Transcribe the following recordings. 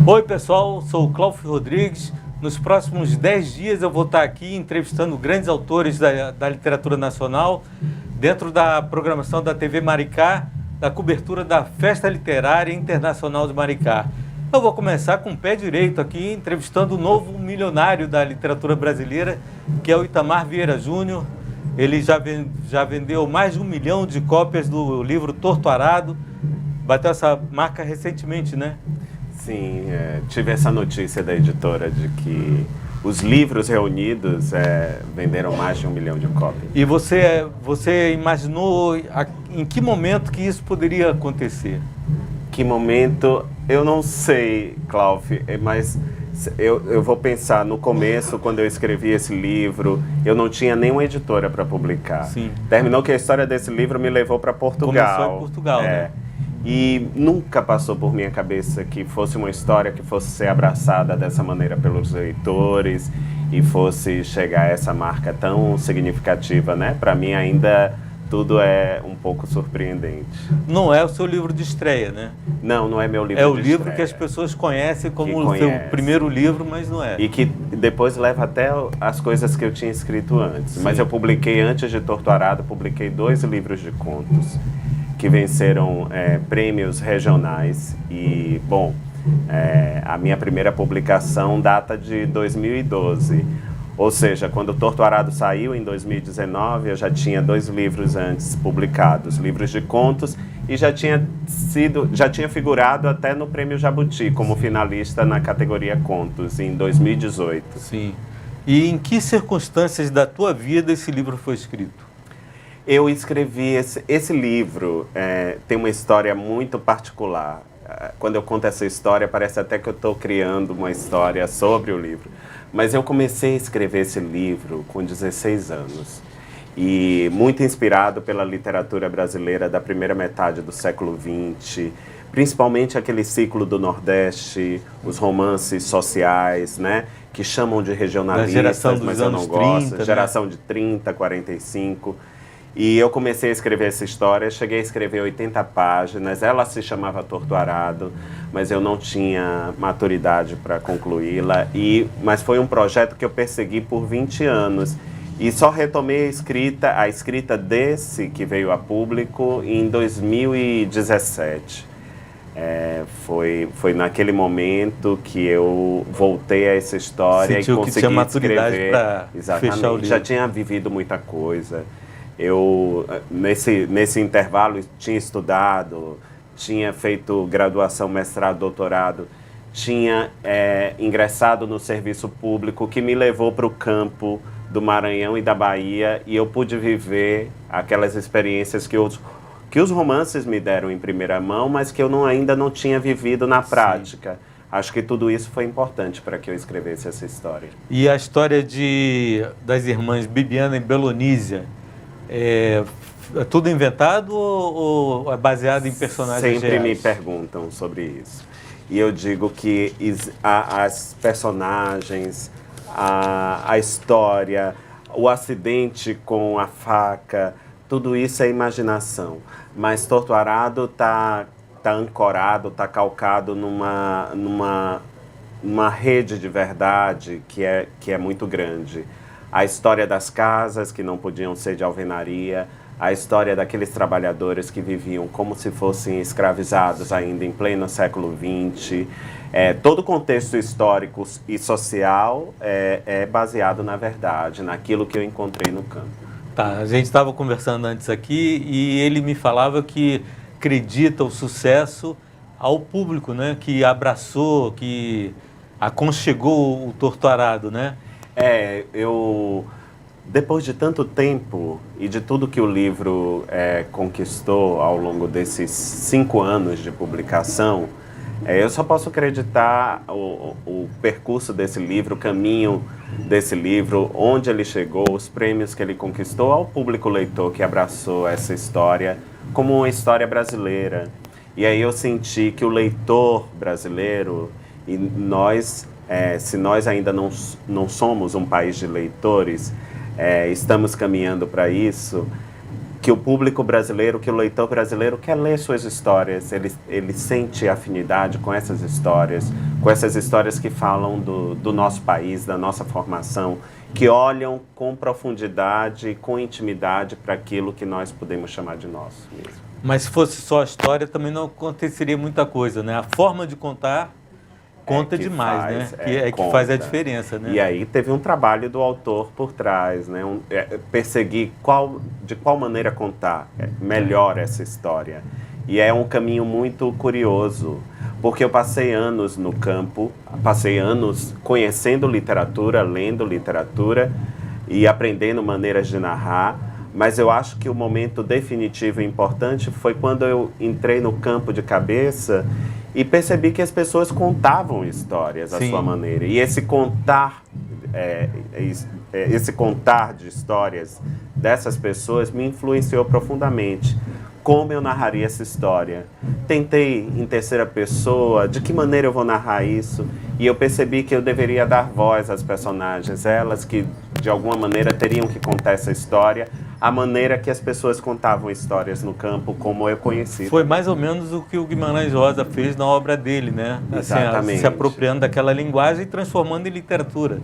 Oi pessoal, sou o Cláudio Rodrigues. Nos próximos 10 dias eu vou estar aqui entrevistando grandes autores da literatura nacional dentro da programação da TV Maricá, da cobertura da Festa Literária Internacional de Maricá. Eu vou começar com o pé direito aqui, entrevistando o novo milionário da literatura brasileira, que é o Itamar Vieira Júnior. Ele já vendeu mais de 1 milhão de cópias do livro Torto Arado. Bateu essa marca recentemente, né? Sim, tive essa notícia da editora de que os livros reunidos venderam mais de 1 milhão de cópias. E você imaginou em que momento que isso poderia acontecer? Que momento? Eu não sei, Cláudio, mas eu vou pensar no começo, quando eu escrevi esse livro, eu não tinha nenhuma editora para publicar. Sim. Terminou que a história desse livro me levou para Portugal. Começou em Portugal, né? E nunca passou por minha cabeça que fosse uma história que fosse ser abraçada dessa maneira pelos leitores e fosse chegar a essa marca tão significativa, né? Para mim ainda tudo é um pouco surpreendente. Não é o seu livro de estreia, né? Não, não é meu livro de estreia. É o livro que as pessoas conhecem como o seu primeiro livro, mas não é. E que depois leva até as coisas que eu tinha escrito antes. Sim. Mas eu publiquei, antes de Torto Arado, publiquei 2 livros de contos que venceram prêmios regionais e, bom, a minha primeira publicação data de 2012, ou seja, quando o Torto Arado saiu em 2019, eu já tinha 2 livros antes publicados, livros de contos, e já tinha figurado até no Prêmio Jabuti como finalista na categoria Contos em 2018. Sim. E em que circunstâncias da tua vida esse livro foi escrito? Eu escrevi esse livro, tem uma história muito particular. Quando eu conto essa história, parece até que eu estou criando uma história sobre o livro. Mas eu comecei a escrever esse livro com 16 anos. E muito inspirado pela literatura brasileira da primeira metade do século XX, principalmente aquele ciclo do Nordeste, os romances sociais, né? Que chamam de regionalistas, mas eu não gosto. 30, geração né? de 30, 45... E eu comecei a escrever essa história, cheguei a escrever 80 páginas, ela se chamava Torto Arado, mas eu não tinha maturidade para concluí-la, mas foi um projeto que eu persegui por 20 anos. E só retomei a escrita desse que veio a público em 2017. Foi naquele momento que eu voltei a essa história. Sentiu e consegui que tinha maturidade para fechar o livro. Já tinha vivido muita coisa. Eu, nesse intervalo, tinha estudado, tinha feito graduação, mestrado, doutorado, tinha ingressado no serviço público, que me levou para o campo do Maranhão e da Bahia, e eu pude viver aquelas experiências que os romances me deram em primeira mão, mas que eu ainda não tinha vivido na prática. Sim. Acho que tudo isso foi importante para que eu escrevesse essa história. E a história das irmãs Bibiana e Belonísia, é tudo inventado ou é baseado em personagens Sempre reais? Me perguntam sobre isso. E eu digo que as personagens, a história, o acidente com a faca, tudo isso é imaginação. Mas Torto Arado tá ancorado, tá calcado numa rede de verdade que é muito grande. A história das casas que não podiam ser de alvenaria, a história daqueles trabalhadores que viviam como se fossem escravizados ainda em pleno século XX. Todo o contexto histórico e social é baseado na verdade, naquilo que eu encontrei no campo. Tá, a gente estava conversando antes aqui e ele me falava que acredita o sucesso ao público, né? Que abraçou, que aconchegou o Torto Arado, né? Depois de tanto tempo e de tudo que o livro conquistou ao longo desses 5 anos de publicação, eu só posso acreditar o percurso desse livro, o caminho desse livro, onde ele chegou, os prêmios que ele conquistou, ao público leitor que abraçou essa história como uma história brasileira. E aí eu senti que o leitor brasileiro, e nós, se nós ainda não somos um país de leitores, estamos caminhando para isso, que o público brasileiro, que o leitor brasileiro quer ler suas histórias, ele sente afinidade com essas histórias, com essas histórias que falam do nosso país, da nossa formação, que olham com profundidade e com intimidade para aquilo que nós podemos chamar de nosso mesmo. Mas se fosse só a história, também não aconteceria muita coisa, né? A forma de contar conta demais, né? Que faz a diferença, né? E aí teve um trabalho do autor por trás, né? Perseguir de qual maneira contar melhor essa história. E é um caminho muito curioso, porque eu passei anos no campo, passei anos conhecendo literatura, lendo literatura e aprendendo maneiras de narrar, mas eu acho que o momento definitivo e importante foi quando eu entrei no campo de cabeça e percebi que as pessoas contavam histórias à sua maneira. E esse contar de histórias dessas pessoas me influenciou profundamente. Como eu narraria essa história? Tentei em terceira pessoa, de que maneira eu vou narrar isso? E eu percebi que eu deveria dar voz às personagens, elas que de alguma maneira teriam que contar essa história, a maneira que as pessoas contavam histórias no campo, como eu conheci. Foi mais ou menos o que o Guimarães Rosa fez na obra dele, né? Exatamente. Assim, se apropriando daquela linguagem e transformando em literatura.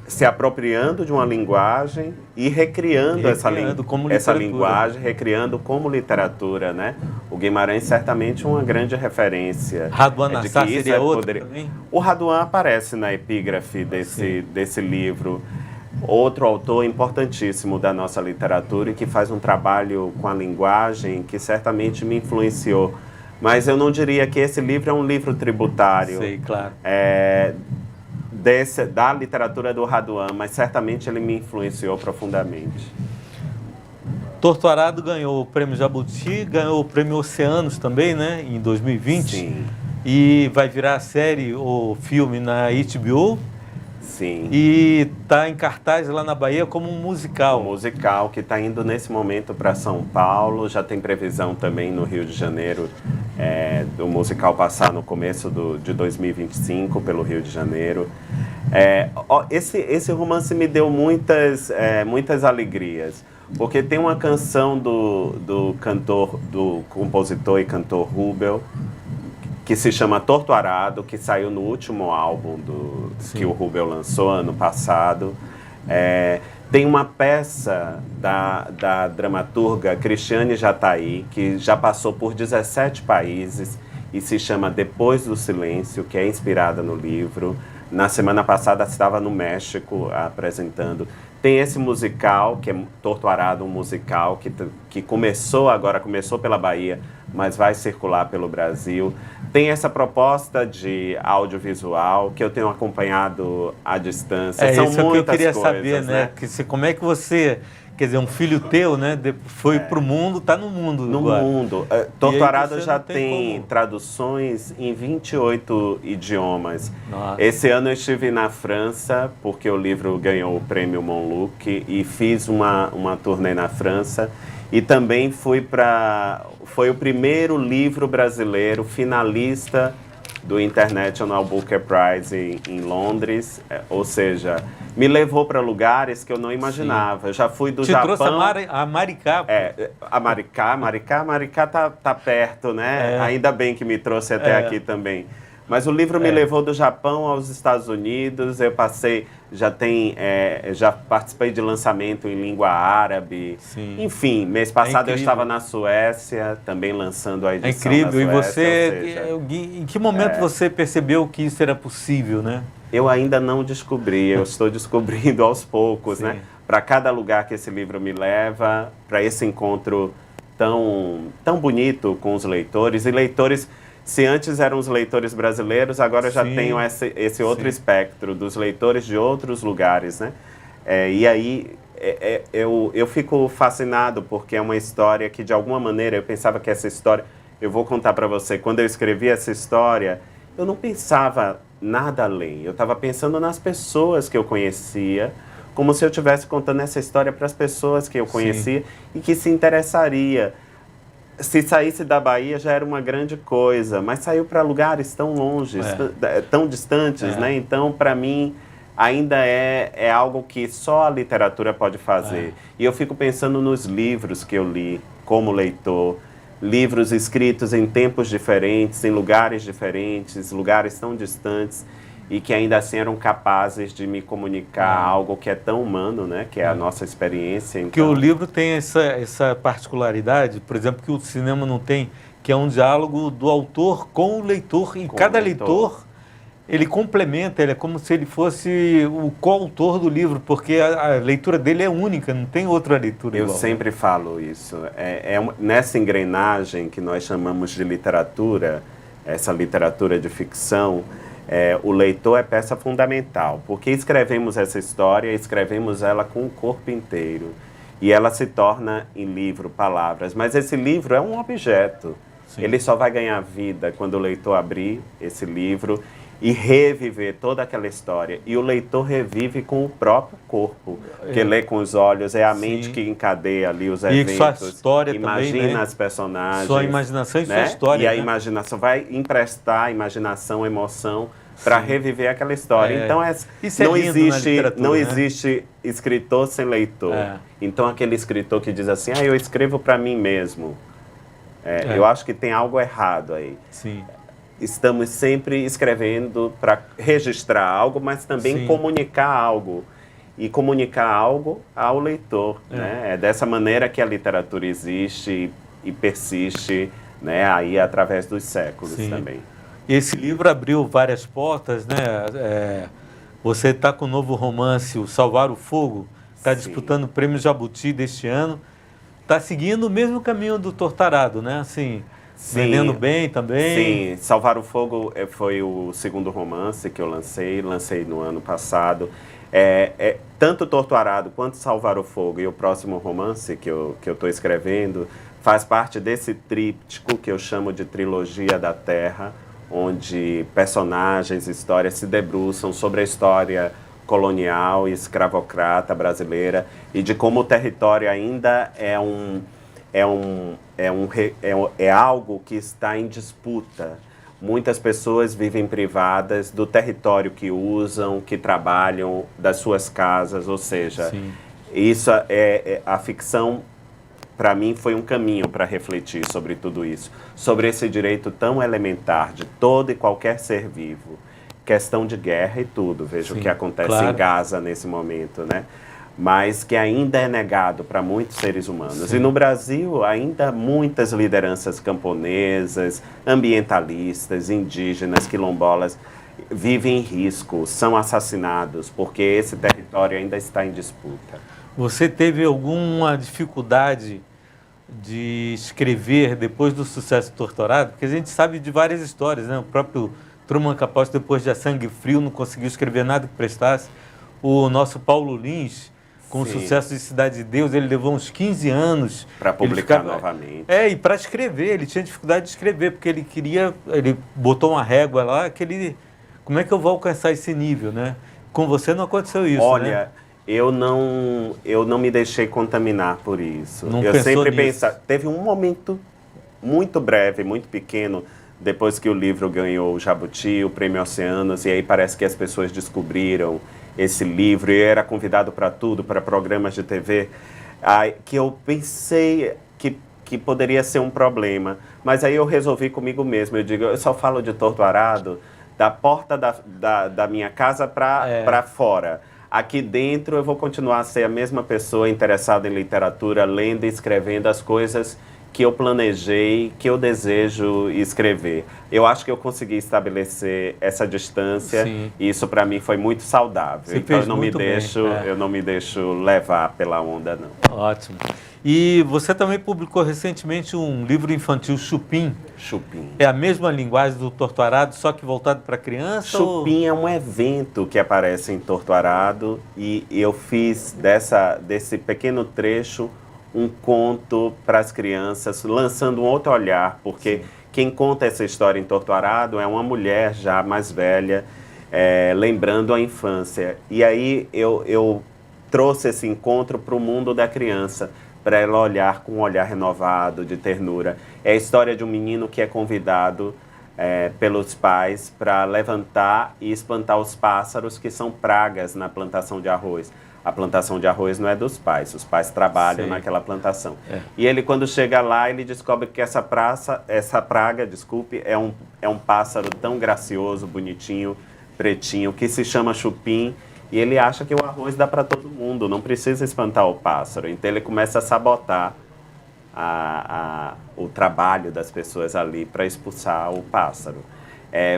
Se apropriando de uma linguagem e recriando essa linguagem, recriando como literatura, né? O Guimarães certamente é uma grande referência. Raduan Nassar seria outro também? O Raduan aparece na epígrafe desse livro. Outro autor importantíssimo da nossa literatura e que faz um trabalho com a linguagem que certamente me influenciou. Mas eu não diria que esse livro é um livro tributário. Sei, claro. Da literatura do Raduan, mas certamente ele me influenciou profundamente. Torto Arado ganhou o Prêmio Jabuti, ganhou o Prêmio Oceanos também, né, em 2020. Sim. E vai virar série ou filme na HBO. Sim. E está em cartaz lá na Bahia como um musical. Um musical que está indo nesse momento para São Paulo, já tem previsão também no Rio de Janeiro do musical passar no começo de 2025 pelo Rio de Janeiro. Esse romance me deu muitas alegrias, porque tem uma canção do compositor e cantor Rubel, que se chama Torto Arado, que saiu no último álbum que o Rubel lançou ano passado. Tem uma peça da dramaturga Cristiane Jataí, que já passou por 17 países e se chama Depois do Silêncio, que é inspirada no livro. Na semana passada estava no México apresentando. Tem esse musical, que é Torto Arado, um musical que começou pela Bahia, mas vai circular pelo Brasil. Tem essa proposta de audiovisual que eu tenho acompanhado à distância. São isso muitas que eu queria coisas, saber, né? Como é que você, quer dizer, um filho teu, né, foi para o mundo, está no mundo agora. No mundo. Torto Arado já tem traduções em 28 idiomas. Nossa. Esse ano eu estive na França, porque o livro ganhou o prêmio Monluc, e fiz uma turnê na França. E também foi o primeiro livro brasileiro finalista do International Booker Prize em Londres, ou seja, me levou para lugares que eu não imaginava. Eu já fui do Japão. Te trouxe a Maricá. Maricá tá perto, né? Ainda bem que me trouxe até aqui também. Mas o livro me levou do Japão aos Estados Unidos. Eu já participei de lançamento em língua árabe. Sim. Enfim, mês passado eu estava na Suécia, também lançando a edição na Suécia. É incrível. E você, em que momento você percebeu que isso era possível, né? Eu ainda não descobri, eu estou descobrindo aos poucos, né? Para cada lugar que esse livro me leva, para esse encontro tão bonito com os leitores. E leitores... Se antes eram os leitores brasileiros, agora eu já tenho esse outro espectro dos leitores de outros lugares, né? E aí eu fico fascinado, porque é uma história que, de alguma maneira, eu pensava que essa história... Eu vou contar para você, quando eu escrevi essa história, eu não pensava nada além. Eu estava pensando nas pessoas que eu conhecia, como se eu estivesse contando essa história para as pessoas que eu conhecia e que se interessaria. Se saísse da Bahia já era uma grande coisa, mas saiu para lugares tão longe, tão distantes, né? Então, para mim, ainda é algo que só a literatura pode fazer. E eu fico pensando nos livros que eu li como leitor, livros escritos em tempos diferentes, em lugares diferentes, lugares tão distantes, e que ainda assim eram capazes de me comunicar algo que é tão humano, né? Que é a nossa experiência. Então... Que o livro tem essa particularidade, por exemplo, que o cinema não tem, que é um diálogo do autor com o leitor, e cada leitor, ele complementa, ele é como se ele fosse o coautor do livro, porque a leitura dele é única, não tem outra leitura igual. Eu sempre falo isso. Nessa engrenagem que nós chamamos de literatura, essa literatura de ficção, o leitor é peça fundamental, porque escrevemos essa história, escrevemos ela com o corpo inteiro, e ela se torna em livro, palavras, mas esse livro é um objeto. Sim. Ele só vai ganhar vida quando o leitor abrir esse livro e reviver toda aquela história. E o leitor revive com o próprio corpo, que lê com os olhos, é a mente que encadeia ali os eventos. E sua história imagina também, né? as personagens. Sua imaginação e né? sua história. E a né? imaginação vai emprestar a imaginação, emoção, para reviver aquela história. Então, isso é não existe escritor sem leitor. Então, aquele escritor que diz assim, eu escrevo para mim mesmo. Eu acho que tem algo errado aí. Sim. Estamos sempre escrevendo para registrar algo, mas também comunicar algo. E comunicar algo ao leitor. Né? É dessa maneira que a literatura existe e persiste, né? Aí através dos séculos também. E esse livro abriu várias portas, né? Você está com o novo romance, O Salvar o Fogo, está disputando o Prêmio Jabuti deste ano. Está seguindo o mesmo caminho do Tortarado, né? Assim, vendendo bem também. Sim, Salvar o Fogo foi o segundo romance que eu lancei no ano passado. Tanto Torturado quanto Salvar o Fogo e o próximo romance que eu estou escrevendo faz parte desse tríptico que eu chamo de Trilogia da Terra, onde personagens, histórias se debruçam sobre a história colonial e escravocrata brasileira e de como o território ainda é algo que está em disputa. Muitas pessoas vivem privadas do território que usam, que trabalham, das suas casas, ou seja, isso a ficção, para mim, foi um caminho para refletir sobre tudo isso, sobre esse direito tão elementar de todo e qualquer ser vivo. Questão de guerra e tudo, veja o que acontece em Gaza nesse momento, né? Mas que ainda é negado para muitos seres humanos. E no Brasil, ainda muitas lideranças camponesas, ambientalistas, indígenas, quilombolas, vivem em risco, são assassinados, porque esse território ainda está em disputa. Você teve alguma dificuldade de escrever depois do sucesso do Torturado? Porque a gente sabe de várias histórias, né? O próprio Truman Capote, depois de A Sangue Frio, não conseguiu escrever nada que prestasse. O nosso Paulo Lins, com o sucesso de Cidade de Deus, ele levou uns 15 anos para publicar novamente. E para escrever, ele tinha dificuldade de escrever, porque ele botou uma régua lá, como é que eu vou alcançar esse nível, né? Com você não aconteceu isso, Olha, né? eu não me deixei contaminar por isso. Não eu pensou sempre nisso. pensava, teve um momento muito breve, muito pequeno, depois que o livro ganhou o Jabuti, o Prêmio Oceanos, e aí parece que as pessoas descobriram esse livro, e eu era convidado para tudo, para programas de TV, que eu pensei que poderia ser um problema. Mas aí eu resolvi comigo mesmo, eu digo, eu só falo de Torturado da porta da minha casa para fora. Aqui dentro eu vou continuar a ser a mesma pessoa interessada em literatura, lendo e escrevendo as coisas que eu planejei, que eu desejo escrever. Eu acho que eu consegui estabelecer essa distância e isso para mim foi muito saudável. Então eu não me deixo levar pela onda, não. Ótimo. E você também publicou recentemente um livro infantil, Chupim. Chupim. É a mesma linguagem do Torturado, só que voltado para criança? Chupim é um evento que aparece em Torturado e eu fiz desse pequeno trecho um conto para as crianças, lançando um outro olhar, porque quem conta essa história em Torturado é uma mulher já mais velha, lembrando a infância. E aí eu trouxe esse encontro para o mundo da criança, para ela olhar com um olhar renovado, de ternura. É a história de um menino que é convidado pelos pais para levantar e espantar os pássaros que são pragas na plantação de arroz. A plantação de arroz não é dos pais, os pais trabalham Sei. naquela plantação. E ele, quando chega lá, ele descobre que essa praga, é um pássaro tão gracioso, bonitinho, pretinho, que se chama chupim, e ele acha que o arroz dá para todo mundo, não precisa espantar o pássaro. Então ele começa a sabotar o trabalho das pessoas ali para expulsar o pássaro.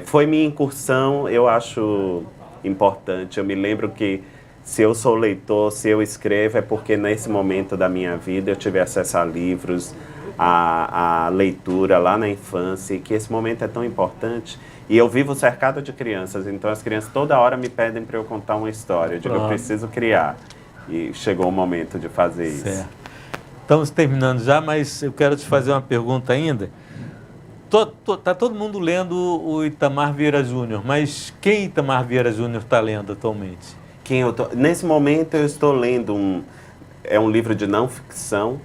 Foi minha incursão, eu acho importante. Eu me lembro que se eu sou leitor, se eu escrevo, é porque nesse momento da minha vida eu tive acesso a livros, a leitura lá na infância, e que esse momento é tão importante. E eu vivo cercado de crianças, então as crianças toda hora me pedem para eu contar uma história. Eu digo, eu preciso criar. E chegou o momento de fazer isso. Estamos terminando já, mas eu quero te fazer uma pergunta ainda. Tá todo mundo lendo o Itamar Vieira Júnior, mas quem Itamar Vieira Júnior está lendo atualmente? Nesse momento eu estou lendo um livro de não ficção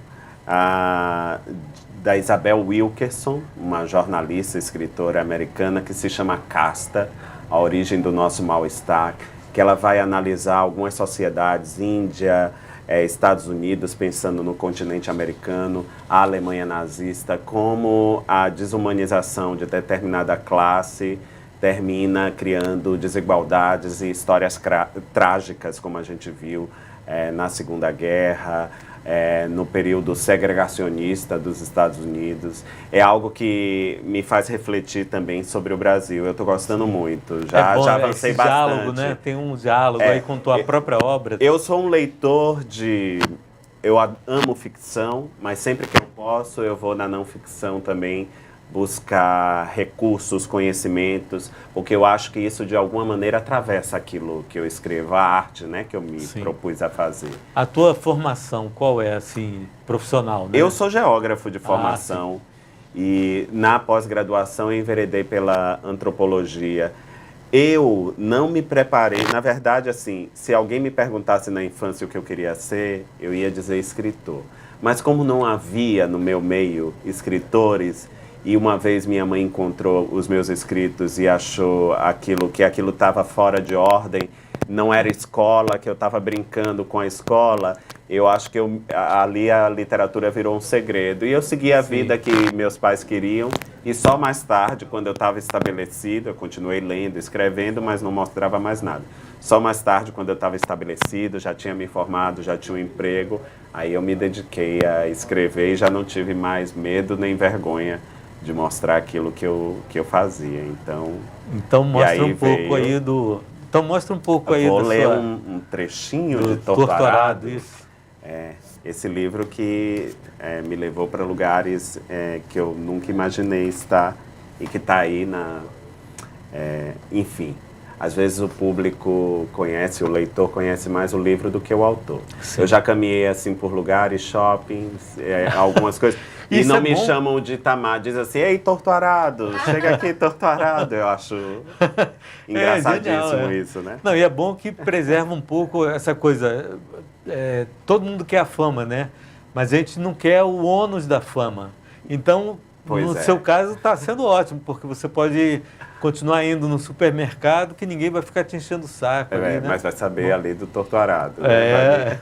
da Isabel Wilkerson, uma jornalista, escritora americana, que se chama Casta, A Origem do Nosso Mal-Estar, que ela vai analisar algumas sociedades, Índia, Estados Unidos, pensando no continente americano, a Alemanha nazista, como a desumanização de determinada classe termina criando desigualdades e histórias trágicas, como a gente viu na Segunda Guerra, no período segregacionista dos Estados Unidos. É algo que me faz refletir também sobre o Brasil. Eu estou gostando muito, já avancei esse bastante. Diálogo, né? Tem um diálogo aí com tua própria obra. Eu sou um leitor eu amo ficção, mas sempre que eu posso, eu vou na não ficção também, buscar recursos, conhecimentos, porque eu acho que isso de alguma maneira atravessa aquilo que eu escrevo, a arte, né, que eu me propus a fazer. A tua formação, qual é, assim, profissional, né? Eu sou geógrafo de formação e na pós-graduação eu enveredei pela antropologia. Eu não me preparei, na verdade, assim, se alguém me perguntasse na infância o que eu queria ser, eu ia dizer escritor. Mas como não havia no meu meio escritores, e uma vez minha mãe encontrou os meus escritos e achou que aquilo estava fora de ordem, não era escola, que eu estava brincando com a escola, eu acho que ali a literatura virou um segredo. E eu segui a vida que meus pais queriam, e só mais tarde, quando eu estava estabelecido, eu continuei lendo, escrevendo, mas não mostrava mais nada. Só mais tarde, quando eu estava estabelecido, já tinha me formado, já tinha um emprego, aí eu me dediquei a escrever e já não tive mais medo nem vergonha de mostrar aquilo que eu fazia. Então mostra um pouco aí do... Então mostra um pouco aí vou ler um trechinho de Torturado. Isso. Esse livro que me levou para lugares que eu nunca imaginei estar e que está aí enfim, às vezes o público conhece, o leitor conhece mais o livro do que o autor. Sim. Eu já caminhei assim por lugares, shoppings, algumas coisas... E não me chamam de Itamar, diz assim, ei, Torturado, chega aqui, Torturado. Eu acho engraçadíssimo genial, isso, né? Não, e é bom que preserva um pouco essa coisa. Todo mundo quer a fama, né? Mas a gente não quer o ônus da fama. Então, no seu caso, está sendo ótimo, porque você pode continuar indo no supermercado que ninguém vai ficar te enchendo o saco. Ali, né? Mas vai saber ali do Torturado. Né?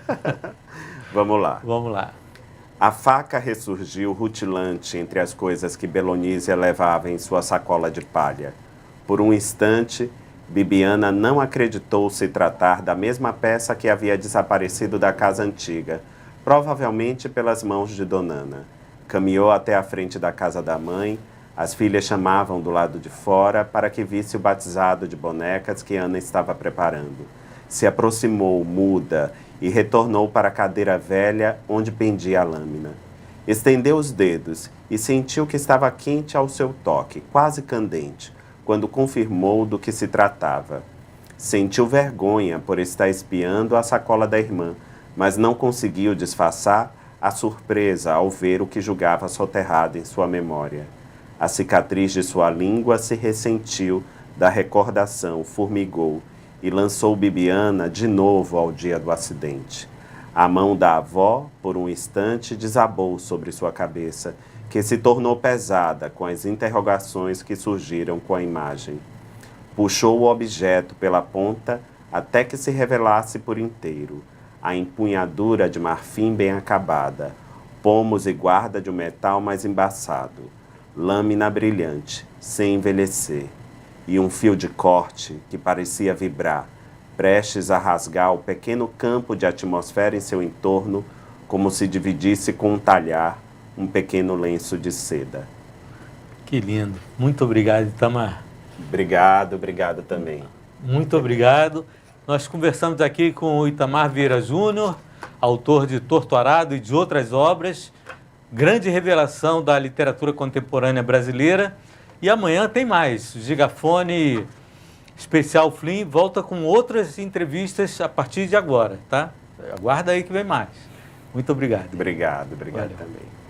Vamos lá. Vamos lá. A faca ressurgiu rutilante entre as coisas que Belonísia levava em sua sacola de palha. Por um instante, Bibiana não acreditou se tratar da mesma peça que havia desaparecido da casa antiga, provavelmente pelas mãos de Dona Ana. Caminhou até a frente da casa da mãe. As filhas chamavam do lado de fora para que visse o batizado de bonecas que Ana estava preparando. Se aproximou, muda, e retornou para a cadeira velha onde pendia a lâmina. Estendeu os dedos e sentiu que estava quente ao seu toque, quase candente, quando confirmou do que se tratava. Sentiu vergonha por estar espiando a sacola da irmã, mas não conseguiu disfarçar a surpresa ao ver o que julgava soterrado em sua memória. A cicatriz de sua língua se ressentiu da recordação, formigou, e lançou Bibiana de novo ao dia do acidente. A mão da avó, por um instante, desabou sobre sua cabeça, que se tornou pesada com as interrogações que surgiram com a imagem. Puxou o objeto pela ponta até que se revelasse por inteiro. a empunhadura de marfim bem acabada, pomos e guarda de um metal mais embaçado, lâmina brilhante, sem envelhecer, e um fio de corte que parecia vibrar, prestes a rasgar o pequeno campo de atmosfera em seu entorno, como se dividisse com um talhar um pequeno lenço de seda. Que lindo. Muito obrigado, Itamar. Obrigado também. Muito obrigado. Nós conversamos aqui com o Itamar Vieira Júnior, autor de Torto Arado e de outras obras, grande revelação da literatura contemporânea brasileira. E amanhã tem mais. O Gigafone Especial Flim volta com outras entrevistas a partir de agora, tá? Aguarda aí que vem mais. Muito obrigado. Obrigado Valeu. também.